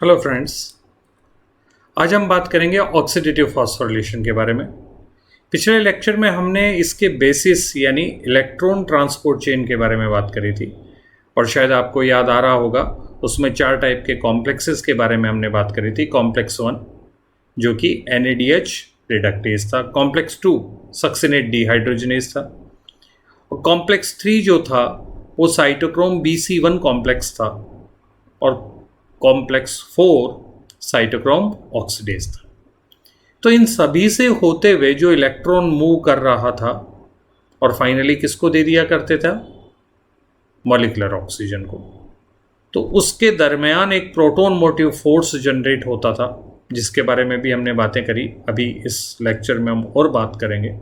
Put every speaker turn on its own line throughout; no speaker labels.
Hello friends. आज हम बात करेंगे ऑक्सीडेटिव फॉस्फोरिलेशन के बारे में। पिछले लेक्चर में हमने इसके बेसिस यानी इलेक्ट्रॉन ट्रांसपोर्ट चेन के बारे में बात करी थी और शायद आपको याद आ रहा होगा, उसमें 4 टाइप के कॉम्प्लेक्सेस के बारे में हमने बात करी थी। कॉम्प्लेक्स 1 जो कि NADH रिडक्टेज था, कॉम्प्लेक्स 2 सक्सिनेट डिहाइड्रोजनेज था और कॉम्प्लेक्स 3 जो था वो साइटोक्रोम BC1 कॉम्प्लेक्स था और कॉम्प्लेक्स 4 साइटोक्रोम ऑक्सीडेज था। तो इन सभी से होते हुए जो इलेक्ट्रॉन मूव कर रहा था और फाइनली किसको दे दिया करते था? मॉलिक्यूलर ऑक्सीजन को। तो उसके दरमियान एक प्रोटॉन मोटिव फोर्स जनरेट होता था जिसके बारे में भी हमने बातें करी। अभी इस लेक्चर में हम और बात करेंगे।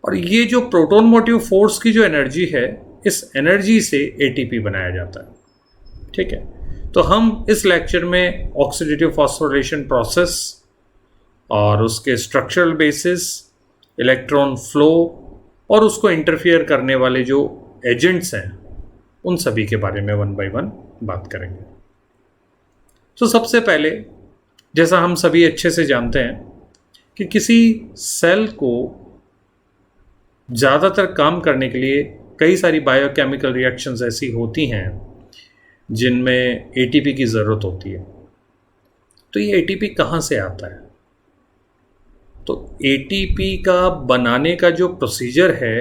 और ये जो प्रोटॉन मोटिव फोर्स की जो एनर्जी है, इस एनर्जी से ATP बनाया जाता है। ठीक है, तो हम इस लेक्चर में ऑक्सीडेटिव फॉस्फोरिलेशन प्रोसेस और उसके स्ट्रक्चरल बेसिस, इलेक्ट्रॉन फ्लो और उसको इंटरफियर करने वाले जो एजेंट्स हैं उन सभी के बारे में 1 बाय 1 बात करेंगे। तो सबसे पहले, जैसा हम सभी अच्छे से जानते हैं कि किसी सेल को ज़्यादातर काम करने के लिए कई सारी बायोकेमिकल रिएक्शंस ऐसी होती हैं जिनमें ATP की ज़रूरत होती है। तो ये ATP कहाँ से आता है? तो ATP का बनाने का जो प्रोसीजर है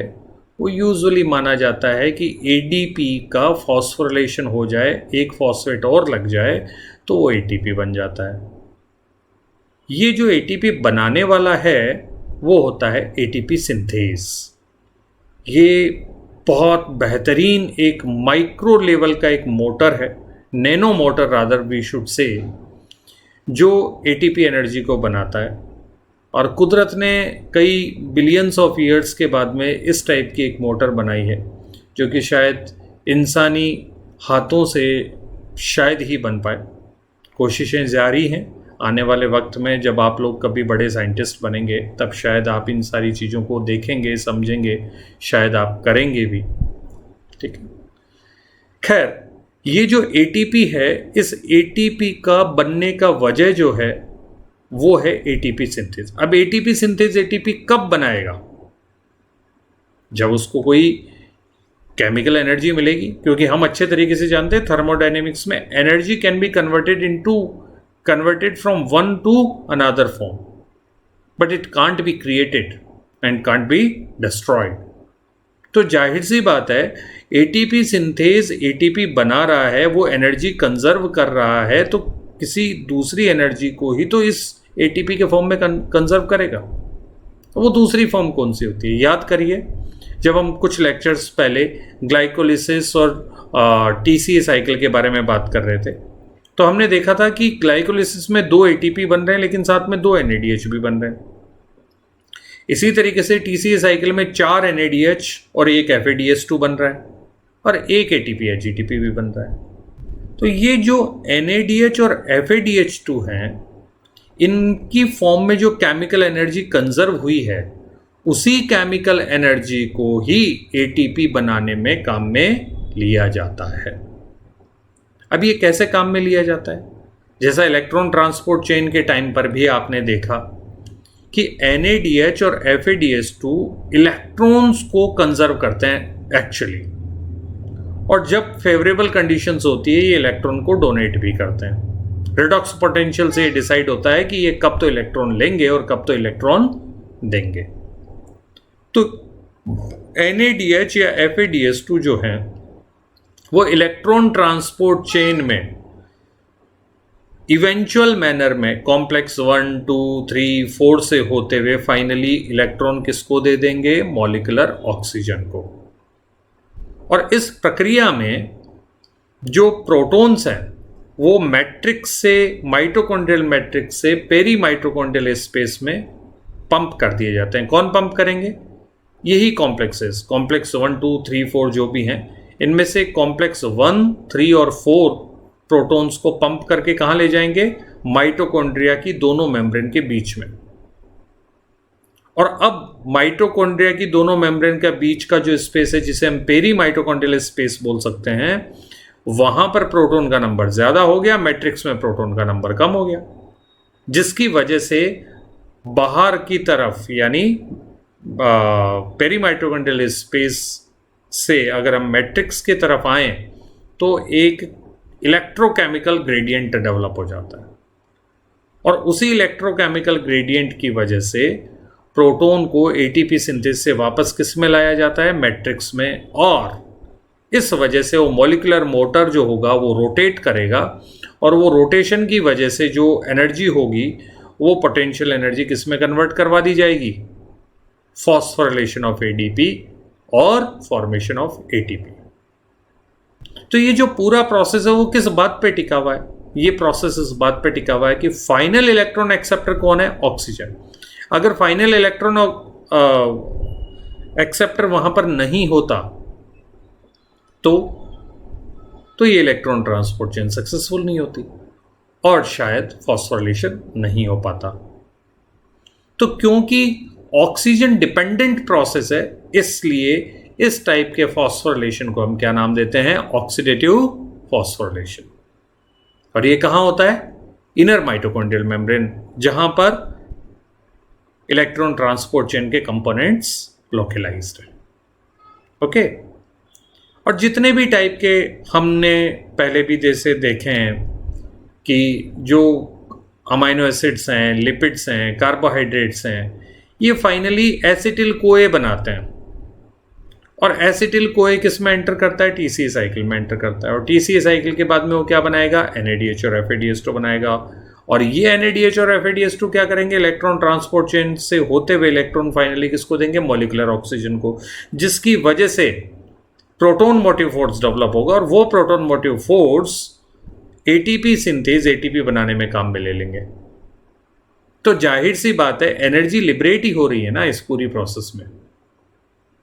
वो यूजुअली माना जाता है कि ADP का फॉस्फोरिलेशन हो जाए, एक फॉस्फेट और लग जाए तो वो ATP बन जाता है। ये जो ATP बनाने वाला है वो होता है ATP सिंथेज। ये बहुत बेहतरीन एक माइक्रो लेवल का एक मोटर है, nano motor rather we should say, जो ATP एनर्जी को बनाता है। और कुदरत ने कई बिलियंस ऑफ ईयर्स के बाद में इस टाइप की एक मोटर बनाई है जो कि शायद इंसानी हाथों से शायद ही बन पाए। कोशिशें जारी हैं। आने वाले वक्त में जब आप लोग कभी बड़े साइंटिस्ट बनेंगे तब शायद आप इन सारी चीज़ों को देखेंगे, समझेंगे, शायद आप करेंगे भी। ठीक है, खैर, ये जो ATP है, इस ATP का बनने का वजह जो है वो है ATP सिंथेज। अब ATP सिंथेज ATP कब बनाएगा? जब उसको कोई केमिकल एनर्जी मिलेगी, क्योंकि हम अच्छे तरीके से जानते हैं थर्मोडायनेमिक्स में energy can be converted from one to another form, but it can't be created and can't be destroyed. तो जाहिर सी बात है, ATP सिंथेज ATP बना रहा है, वो एनर्जी कंजर्व कर रहा है, तो किसी दूसरी एनर्जी को ही तो इस ATP के फॉर्म में कंजर्व करेगा। तो वो दूसरी फॉर्म कौन सी होती है? याद करिए, जब हम कुछ लेक्चर्स पहले ग्लाइकोलिसिस और TCA साइकिल के बारे में बात कर रहे थे तो हमने देखा था कि ग्लाइकोलिसिस में 2 ATP बन रहे हैं लेकिन साथ में 2 NADH भी बन रहे हैं। इसी तरीके से TCA साइकिल में 4 NADH और 1 FADH2 बन रहा है और 1 ATP GTP भी बन रहा है। तो ये जो NADH और FADH2 हैं, इनकी फॉर्म में जो केमिकल एनर्जी कंजर्व हुई है, उसी केमिकल एनर्जी को ही ATP बनाने में काम में लिया जाता है। अब ये कैसे काम में लिया जाता है? जैसा इलेक्ट्रॉन ट्रांसपोर्ट चेन के टाइम पर भी आपने देखा कि NADH और FADH2 इलेक्ट्रॉन्स को कंजर्व करते हैं एक्चुअली, और जब फेवरेबल कंडीशंस होती है ये इलेक्ट्रॉन को डोनेट भी करते हैं। रिडॉक्स पोटेंशियल से डिसाइड होता है कि ये कब तो इलेक्ट्रॉन लेंगे और कब तो इलेक्ट्रॉन देंगे। तो NADH या FADH2 जो है वो इलेक्ट्रॉन ट्रांसपोर्ट चेन में इवेंचुअल मैनर में कॉम्प्लेक्स 1, 2, 3, 4 से होते हुए फाइनली इलेक्ट्रॉन किसको दे देंगे? मॉलिक्यूलर ऑक्सीजन को। और इस प्रक्रिया में जो प्रोटॉन्स हैं वो मैट्रिक्स से, माइटोकॉन्ड्रियल मैट्रिक्स से पेरी माइटोकॉन्ड्रियल स्पेस में पंप कर दिए जाते हैं। कौन पंप करेंगे? यही कॉम्प्लेक्सेस, कॉम्प्लेक्स 1, 2, 3, 4 जो भी हैं, इनमें से कॉम्प्लेक्स 1, 3 और 4 प्रोटॉन्स को पंप करके कहाँ ले जाएंगे? माइटोकॉन्ड्रिया की दोनों मेम्ब्रेन के बीच में। और अब माइटोकॉन्ड्रिया की दोनों मेम्ब्रेन के बीच का जो स्पेस है, जिसे हम पेरी माइटोकॉन्ड्रियल स्पेस बोल सकते हैं, वहां पर प्रोटॉन का नंबर ज्यादा हो गया, मैट्रिक्स में प्रोटॉन का नंबर कम हो गया, जिसकी वजह से बाहर की तरफ यानी पेरीमाइटोकॉन्ड्रियल स्पेस से अगर हम मैट्रिक्स की तरफ आए तो एक इलेक्ट्रोकेमिकल ग्रेडियंट डेवलप हो जाता है, और उसी इलेक्ट्रोकेमिकल ग्रेडियंट की वजह से प्रोटॉन को एटीपी सिंथेसिस से वापस किस में लाया जाता है, मैट्रिक्स में, और इस वजह से वो मॉलिक्यूलर मोटर जो होगा वो रोटेट करेगा, और वो रोटेशन की वजह से जो एनर्जी होगी वो पोटेंशियल एनर्जी किस में कन्वर्ट करवा दी जाएगी, फॉस्फोरिलेशन ऑफ एडीपी और फॉर्मेशन ऑफ एटीपी। तो ये जो पूरा प्रोसेस है वो किस बात पे टिका हुआ है, ये प्रोसेस इस बात पे टिका हुआ है कि फाइनल इलेक्ट्रॉन एक्सेप्टर कौन है, ऑक्सीजन। अगर फाइनल इलेक्ट्रॉन एक्सेप्टर वहां पर नहीं होता तो ये इलेक्ट्रॉन ट्रांसपोर्ट चेन सक्सेसफुल नहीं होती और शायद फॉस्फोरिलेशन नहीं हो पाता। तो क्योंकि ऑक्सीजन डिपेंडेंट प्रोसेस है, इसलिए इस टाइप के फॉस्फोरिलेशन को हम क्या नाम देते हैं, ऑक्सीडेटिव फॉस्फोरिलेशन। और ये कहां होता है, इनर माइटोकॉन्ड्रियल मेम्ब्रेन, जहां पर इलेक्ट्रॉन ट्रांसपोर्ट चेन के कंपोनेंट्स लोकलाइज्ड है। ओके, और जितने भी टाइप के हमने पहले भी जैसे देखे हैं कि जो अमाइनो एसिड्स हैं, लिपिड्स हैं, कार्बोहाइड्रेट्स हैं, ये फाइनली एसिटिल कोए बनाते हैं, और एसिटिल कोए किस में एंटर करता है, टीसीए साइकिल में एंटर करता है, और टीसीए साइकिल के बाद में वो क्या बनाएगा, NADH और FADH2 बनाएगा, और ये NADH और FADH2 क्या करेंगे, इलेक्ट्रॉन ट्रांसपोर्ट चेन से होते हुए इलेक्ट्रॉन फाइनली किसको देंगे, मॉलिक्यूलर ऑक्सीजन को, जिसकी वजह से प्रोटॉन मोटिव फोर्स डेवलप होगा, और वो proton motive force ATP synthase, ATP बनाने में काम में ले लेंगे। तो जाहिर सी बात है एनर्जी लिबरेट ही हो रही है ना इस पूरी प्रोसेस में।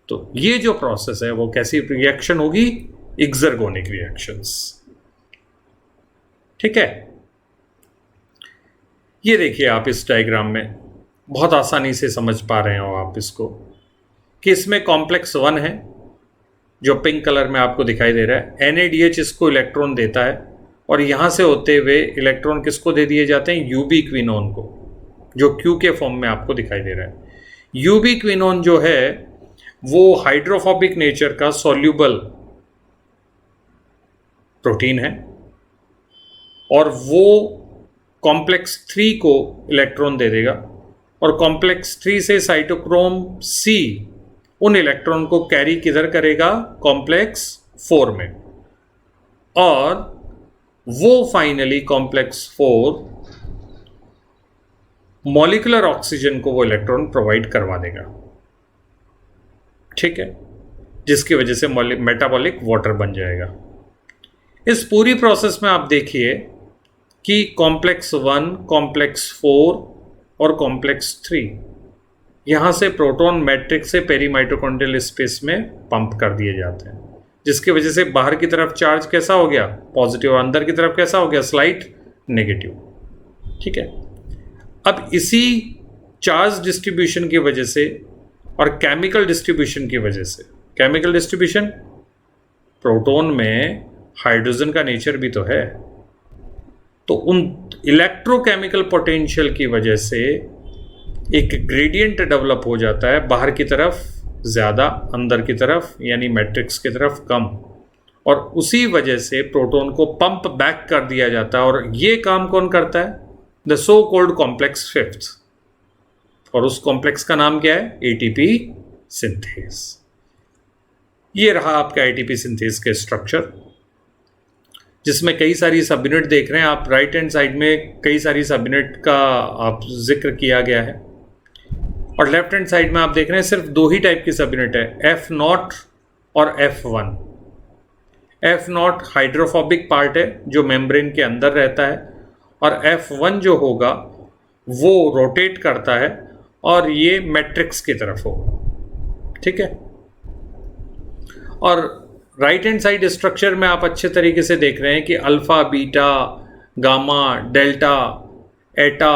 तो ये जो प्रोसेस है वो कैसी रिएक्शन होगी, एक्सर्गोनिक रिएक्शंस। ठीक है, ये देखिए आप इस डायग्राम में बहुत आसानी से समझ पा रहे हो आप इसको, कि इसमें कॉम्प्लेक्स 1 है जो पिंक कलर में आपको दिखाई दे रहा है, NADH इसको इलेक्ट्रॉन देता है, और यहां से होते हुए इलेक्ट्रॉन किसको दे दिए जाते हैं, यूबी क्विनोन को, जो Q के फॉर्म में आपको दिखाई दे रहा है। यूबी क्विनोन जो है वो हाइड्रोफोबिक नेचर का सॉल्यूबल प्रोटीन है, और वो कॉम्प्लेक्स 3 को इलेक्ट्रॉन दे देगा, और कॉम्प्लेक्स 3 से साइटोक्रोम C उन इलेक्ट्रॉन को कैरी किधर करेगा, कॉम्प्लेक्स 4 में, और वो फाइनली कॉम्प्लेक्स 4 मॉलिक्यूलर ऑक्सीजन को वो इलेक्ट्रॉन प्रोवाइड करवा देगा। ठीक है, जिसकी वजह से मेटाबॉलिक वाटर बन जाएगा। इस पूरी प्रोसेस में आप देखिए कि कॉम्प्लेक्स 1, कॉम्प्लेक्स 4 और कॉम्प्लेक्स 3 यहां से प्रोटॉन मैट्रिक्स से पेरीमाइटोकॉन्ड्रियल स्पेस में पंप कर दिए जाते हैं, जिसकी वजह से बाहर की तरफ चार्ज कैसा हो गया, पॉजिटिव, और अंदर की तरफ कैसा हो गया, स्लाइट नेगेटिव। ठीक है, अब इसी चार्ज डिस्ट्रीब्यूशन की वजह से और केमिकल डिस्ट्रीब्यूशन की वजह से, केमिकल डिस्ट्रीब्यूशन, प्रोटॉन में हाइड्रोजन का नेचर भी तो है, तो उन इलेक्ट्रोकेमिकल पोटेंशियल की वजह से एक ग्रेडियंट डेवलप हो जाता है, बाहर की तरफ ज़्यादा, अंदर की तरफ यानी मैट्रिक्स की तरफ कम, और उसी वजह से प्रोटॉन को पंप बैक कर दिया जाता है। और ये काम कौन करता है, the so called complex 5th, और उस कॉम्प्लेक्स का नाम क्या है, एटीपी सिंथेस। ये रहा आपका एटीपी सिंथेस के स्ट्रक्चर, जिसमें कई सारी सब यूनिट देख रहे हैं आप, राइट हैंड साइड में कई सारी सब यूनिट का आप जिक्र किया गया है, और लेफ्ट हैंड साइड में आप देख रहे हैं सिर्फ 2 ही टाइप की सब यूनिट है, F0 और F1। F0 हाइड्रोफोबिक पार्ट है जो मेम्ब्रेन के अंदर रहता है, और F1 जो होगा वो रोटेट करता है और ये मैट्रिक्स की तरफ होगा। ठीक है, और राइट हैंड साइड स्ट्रक्चर में आप अच्छे तरीके से देख रहे हैं कि अल्फा, बीटा, गामा, डेल्टा, एटा,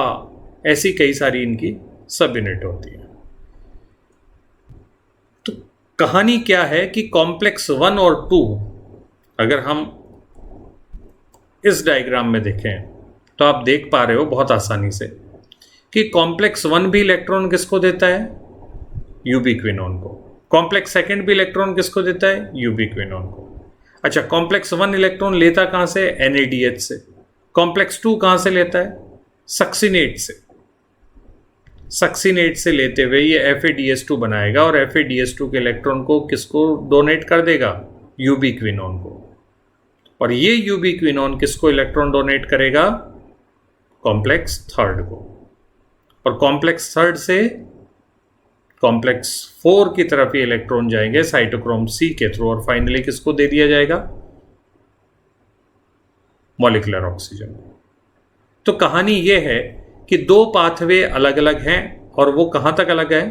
ऐसी कई सारी इनकी सब यूनिट होती है। तो कहानी क्या है कि कॉम्प्लेक्स 1 और 2 अगर हम इस डायग्राम में देखें तो आप देख पा रहे हो बहुत आसानी से कि कॉम्प्लेक्स 1 भी इलेक्ट्रॉन किसको देता है, यूबिक्विनोन को। कॉम्प्लेक्स सेकंड भी इलेक्ट्रॉन किसको देता है, यूबिक्विनोन को। अच्छा, कॉम्प्लेक्स 1 इलेक्ट्रॉन लेता कहाँ से, NADH से। कॉम्प्लेक्स 2 कहाँ से लेता है, सक्सिनेट से। सक्सिनेट से लेते हुए ये FADH2 बनाएगा और FADH2 के इलेक्ट्रॉन को किसको डोनेट कर देगा, यूबिक्विनोन को। और ये यूबिक्विनोन किसको इलेक्ट्रॉन डोनेट करेगा, कॉम्प्लेक्स थर्ड को। और कॉम्प्लेक्स थर्ड से कॉम्प्लेक्स 4 की तरफ ये इलेक्ट्रॉन जाएंगे साइटोक्रोम C के थ्रू, और फाइनली किसको दे दिया जाएगा, मॉलिक्यूलर ऑक्सीजन। तो कहानी ये है कि दो पाथवे अलग अलग हैं, और वो कहां तक अलग है,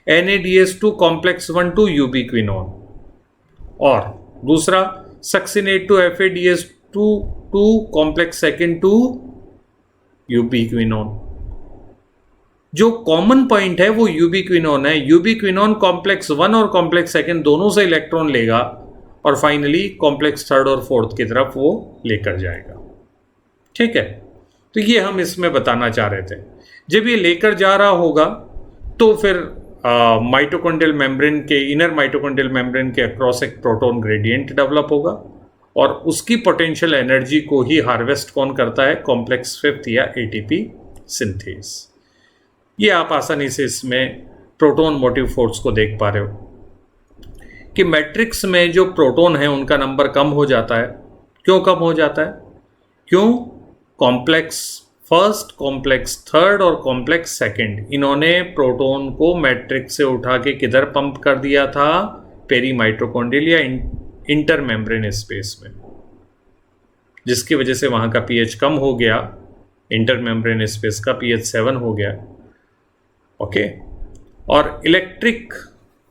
NADH2 कॉम्प्लेक्स 1 टू यूबिक्विनोन, और दूसरा succinate to FADH2 to complex second to ubiquinone. जो कॉमन पॉइंट है वो यूबिक्विनोन है। यूबिक्विनोन कॉम्प्लेक्स 1 और कॉम्प्लेक्स सेकंड दोनों से इलेक्ट्रॉन लेगा और फाइनली कॉम्प्लेक्स थर्ड और फोर्थ की तरफ वो लेकर जाएगा। ठीक है, तो ये हम इसमें बताना चाह रहे थे। जब ये लेकर जा रहा होगा तो फिर माइटोकॉन्ड्रियल मेम्ब्रेन के, इनर माइटोकॉन्ड्रियल मेम्ब्रेन के अक्रॉस एक प्रोटॉन ग्रेडियंट डेवलप होगा, और उसकी पोटेंशियल एनर्जी को ही हार्वेस्ट कौन करता है, कॉम्प्लेक्स 5 या ATP सिंथेस। ये आप आसानी से इसमें प्रोटॉन मोटिव फोर्स को देख पा रहे हो कि मैट्रिक्स में जो प्रोटॉन है उनका नंबर कम हो जाता है। क्यों कम हो जाता है, क्यों, कॉम्प्लेक्स फर्स्ट, कॉम्प्लेक्स थर्ड और कॉम्प्लेक्स सेकंड, इन्होंने प्रोटॉन को मैट्रिक्स से उठा के किधर पंप कर दिया था, पेरी माइटोकॉन्ड्रियल या इंटर मेम्ब्रेन स्पेस में, जिसकी वजह से वहां का pH कम हो गया, इंटर मेम्ब्रेन स्पेस का pH 7 हो गया। ओके, और इलेक्ट्रिक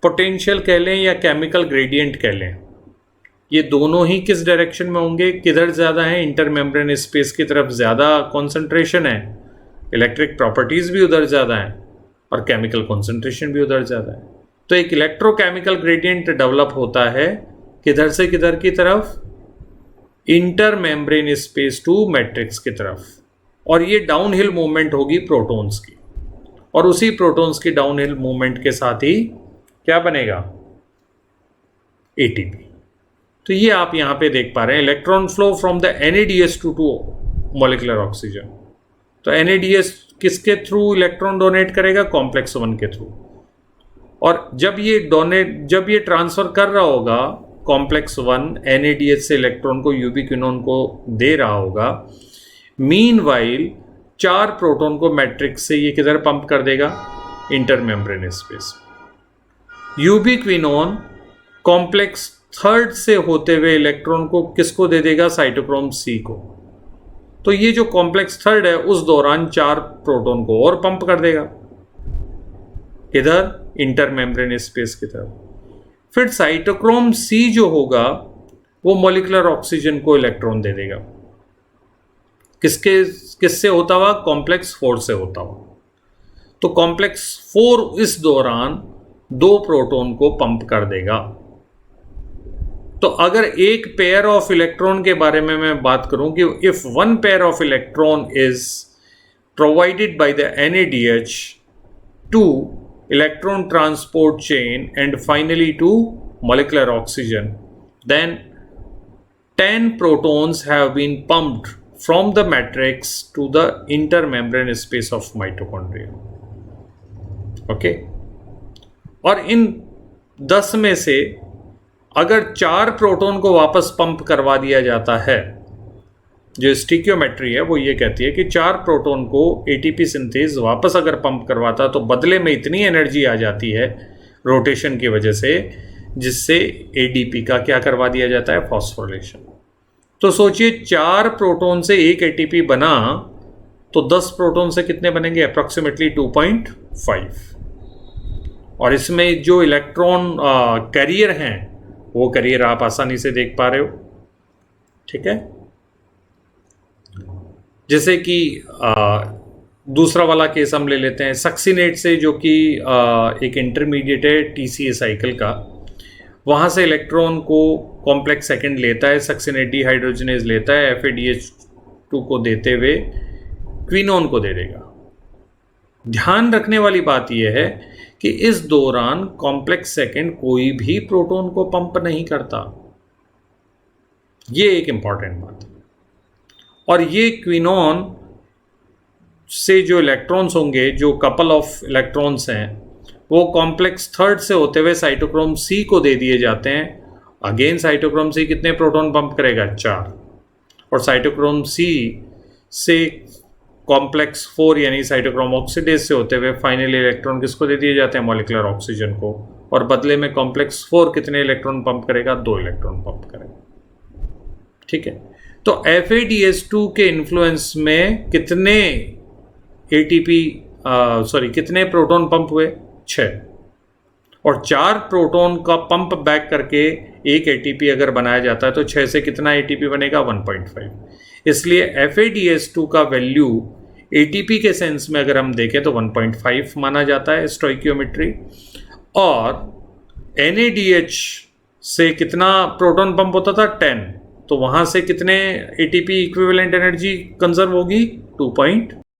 पोटेंशियल कह लें या केमिकल ग्रेडियंट कह लें, ये दोनों ही किस डायरेक्शन में होंगे, किधर ज़्यादा है, इंटर मेम्ब्रेन स्पेस की तरफ ज़्यादा कॉन्सेंट्रेशन है, इलेक्ट्रिक प्रॉपर्टीज़ भी उधर ज़्यादा हैं और केमिकल कॉन्सेंट्रेशन भी उधर ज़्यादा है। तो एक इलेक्ट्रोकेमिकल ग्रेडियंट डेवलप होता है किधर से किधर की तरफ, inter membrane space to matrix की तरफ, और ये डाउनहिल मूवमेंट होगी प्रोटॉन्स की, और उसी प्रोटॉन्स की डाउनहिल मूवमेंट के साथ ही क्या बनेगा, ATP। तो ये आप यहां पे देख पा रहे हैं, electron flow from the NADH2 to molecular oxygen. तो NADH किसके थ्रू इलेक्ट्रॉन डोनेट करेगा, कॉम्प्लेक्स 1 के थ्रू। और जब ये ट्रांसफर कर रहा होगा कॉम्प्लेक्स 1 NADH से इलेक्ट्रॉन को यूबिक्विनोन को दे रहा होगा, मीनवाइल 4 प्रोटॉन को मैट्रिक्स से ये किधर पंप कर देगा, inter membrane space. यूबिक्विनोन complex third से होते हुए इलेक्ट्रॉन को किसको दे देगा, साइटोक्रोम C को। तो ये जो कॉम्प्लेक्स थर्ड है उस दौरान 4 प्रोटॉन को और पंप कर देगा, इधर इंटर मेम्ब्रेन स्पेस की तरफ। फिर साइटोक्रोम C जो होगा वो मॉलिक्यूलर ऑक्सीजन को इलेक्ट्रॉन दे देगा, किससे होता हुआ, कॉम्प्लेक्स 4 से होता हुआ। तो कॉम्प्लेक्स 4 इस दौरान 2 प्रोटॉन को पंप कर देगा। तो अगर एक पेयर ऑफ इलेक्ट्रॉन के बारे में मैं बात करूं कि if one pair of electron is provided by the NADH to electron transport chain and finally to molecular oxygen, then 10 protons have been pumped from the matrix to the intermembrane space of mitochondria. Okay? और इन 10 में से अगर 4 proton को वापस pump करवा दिया जाता है, जो स्टिकियोमेट्री है वो ये कहती है कि 4 प्रोटॉन को ATP सिंथेज वापस अगर पंप करवाता तो बदले में इतनी एनर्जी आ जाती है रोटेशन की वजह से, जिससे ADP का क्या करवा दिया जाता है, फॉस्फोरिलेशन। तो सोचिए 4 प्रोटॉन से एक ATP बना तो 10 प्रोटॉन से कितने बनेंगे, अप्रॉक्सीमेटली 2.5। और इसमें जो इलेक्ट्रॉन कैरियर हैं वो कैरियर आप आसानी से देख पा रहे हो। ठीक है, जैसे कि दूसरा वाला केस हम ले लेते हैं सक्सिनेट से, जो कि एक इंटरमीडिएट है TCA साइकिल का। वहाँ से इलेक्ट्रॉन को कॉम्प्लेक्स सेकंड लेता है, सक्सिनेट डिहाइड्रोजनेज लेता है, FADH2 को देते हुए क्विनोन को दे देगा। ध्यान रखने वाली बात यह है कि इस दौरान कॉम्प्लेक्स सेकंड कोई भी प्रोटॉन को पंप नहीं करता। ये एक इंपॉर्टेंट बात है। और ये क्विनोन से जो इलेक्ट्रॉन्स होंगे, जो कपल ऑफ इलेक्ट्रॉन्स हैं, वो कॉम्प्लेक्स थर्ड से होते हुए साइटोक्रोम C को दे दिए जाते हैं। अगेन साइटोक्रोम C कितने प्रोटॉन पंप करेगा? 4। और साइटोक्रोम C से कॉम्प्लेक्स 4 यानी साइटोक्रोम ऑक्सीडेज से होते हुए फाइनल इलेक्ट्रॉन किसको दे दिए जाते हैं? मॉलिक्यूलर ऑक्सीजन को। और बदले में कॉम्प्लेक्स 4 कितने इलेक्ट्रॉन पंप करेगा? 2 इलेक्ट्रॉन पंप करेगा। ठीक है, तो FADH2 के इन्फ्लुएंस में कितने कितने प्रोटॉन पंप हुए? 6। और 4 प्रोटॉन का पंप बैक करके एक ATP अगर बनाया जाता है तो 6 से कितना ATP बनेगा? 1.5। इसलिए FADH2 का वैल्यू ATP के सेंस में अगर हम देखें तो 1.5 माना जाता है स्टोइकियोमेट्री। और NADH से कितना प्रोटॉन पंप होता था? 10। तो वहां से कितने ATP इक्विवेलेंट एनर्जी कंजर्व होगी? 2.5।